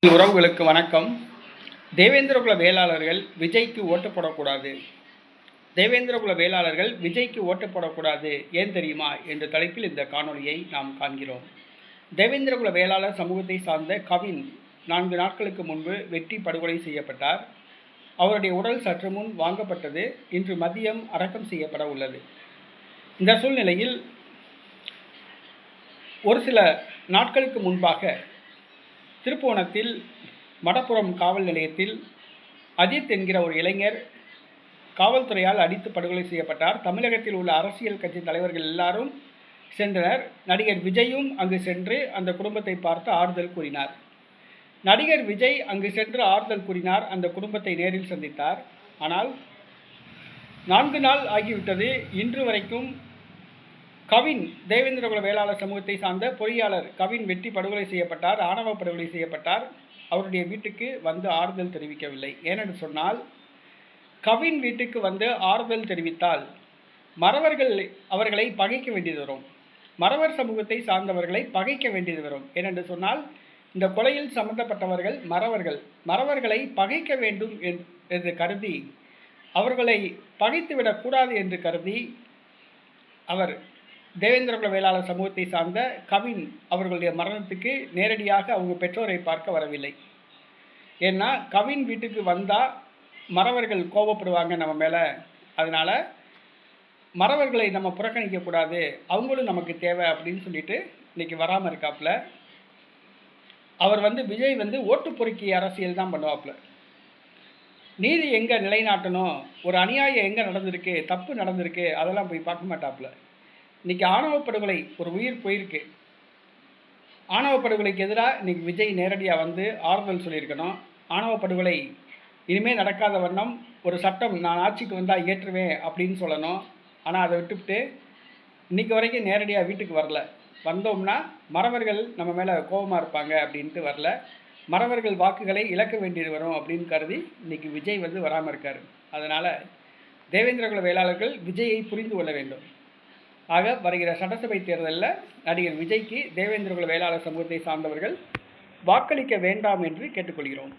உறவுகளுக்கு வணக்கம். தேவேந்திரகுல வேளாளர்கள் விஜய்க்கு ஓட்டு போடக்கூடாது. தேவேந்திரகுல வேளாளர்கள் விஜய்க்கு ஓட்டு போடக்கூடாது ஏன் தெரியுமா என்ற தலைப்பில் இந்த காணொலியை நாம் காண்கிறோம். தேவேந்திரகுல வேளாளர் சமூகத்தை சார்ந்த கவின் 4 நாட்களுக்கு முன்பு வெட்டி படுகொலை செய்யப்பட்டார். அவருடைய உடல் சற்று முன் வாங்கப்பட்டது. இன்று மதியம் அடக்கம் செய்யப்பட உள்ளது. இந்த சூழ்நிலையில் ஒரு சில நாட்களுக்கு முன்பாக திருப்புவனத்தில் மடப்புறம் காவல் நிலையத்தில் அஜித் என்கிற ஒரு இளைஞர் காவல்துறையால் அடித்து படுகொலை செய்யப்பட்டார். தமிழகத்தில் உள்ள அரசியல் கட்சி தலைவர்கள் எல்லாரும் சென்றனர். நடிகர் விஜயும் அங்கு சென்று அந்த குடும்பத்தை பார்த்து ஆறுதல் கூறினார். நடிகர் விஜய் அங்கு சென்று ஆறுதல் கூறினார். அந்த குடும்பத்தை நேரில் சந்தித்தார். ஆனால் 4 நாள் ஆகிவிட்டது. இன்று வரைக்கும் கவின் தேவேந்திரகுல வேளாளர் சமூகத்தை சார்ந்த பொறியாளர் கவின் வெட்டி படுகொலை செய்யப்பட்டார். ஆணவ படுகொலை செய்யப்பட்டார். அவருடைய வீட்டுக்கு வந்து ஆறுதல் தெரிவிக்கவில்லை. ஏனென்று சொன்னால், கவின் வீட்டுக்கு வந்து ஆறுதல் தெரிவித்தால் மறவர்கள் அவர்களை பகைக்க வேண்டியது வரும். மறவர் சமூகத்தை சார்ந்தவர்களை பகைக்க வேண்டியது வரும். ஏனென்று சொன்னால், இந்த கொலையில் சம்பந்தப்பட்டவர்கள் மறவர்களை பகைக்க வேண்டும் என்று கருதி, அவர்களை பகைத்துவிடக்கூடாது என்று கருதி அவர் தேவேந்திரகுல வேளாளர் சமூகத்தை சார்ந்த கவின் அவர்களுடைய மரணத்துக்கு நேரடியாக அவங்க பெற்றோரை பார்க்க வரவில்லை. ஏன்னா கவின் வீட்டுக்கு வந்தால் மறவர்கள் கோபப்படுவாங்க நம்ம மேலே. அதனால் மறவர்களை நம்ம புறக்கணிக்கக்கூடாது, அவங்களும் நமக்கு தேவை அப்படின்னு சொல்லிட்டு இன்றைக்கி வராமல் இருக்காப்புல. அவர் விஜய் ஓட்டு பொறுக்கி அரசியல் தான் பண்ணுவாப்புல. நீதி எங்கே நிலைநாட்டணும், ஒரு அநியாயம் எங்கே நடந்திருக்கு, தப்பு நடந்திருக்கு, அதெல்லாம் போய் பார்க்க மாட்டாப்புல. இன்றைக்கி ஆணவ படுகொலை, ஒரு உயிர் போயிருக்கு. ஆணவ படுகொலைக்கு எதிராக இன்றைக்கி விஜய் நேரடியாக வந்து ஆறுதல் சொல்லியிருக்கணும். ஆணவ படுகொலை இனிமேல் நடக்காத வண்ணம் ஒரு சட்டம் நான் ஆட்சிக்கு வந்தால் இயற்றுவேன் அப்படின்னு சொல்லணும். ஆனால் அதை விட்டுவிட்டு இன்றைக்கி வரைக்கும் நேரடியாக வீட்டுக்கு வரல. வந்தோம்னா மறவர்கள் நம்ம மேலே கோபமாக இருப்பாங்க அப்படின்ட்டு வரல. மறவர்கள் வாக்குகளை இழக்க வேண்டியது வரும் அப்படின்னு கருதி இன்றைக்கி விஜய் வராமல் இருக்கார். அதனால் தேவேந்திரகுல வேளாளர்கள் விஜயை புரிந்து கொள்ள வேண்டும். ஆக வருகிற சட்டசபை தேர்தலில் நடிகர் விஜய்க்கு தேவேந்திரகுல வேளாளர் சமூகத்தை சார்ந்தவர்கள் வாக்களிக்க வேண்டாம் என்று கேட்டுக்கொள்கிறோம்.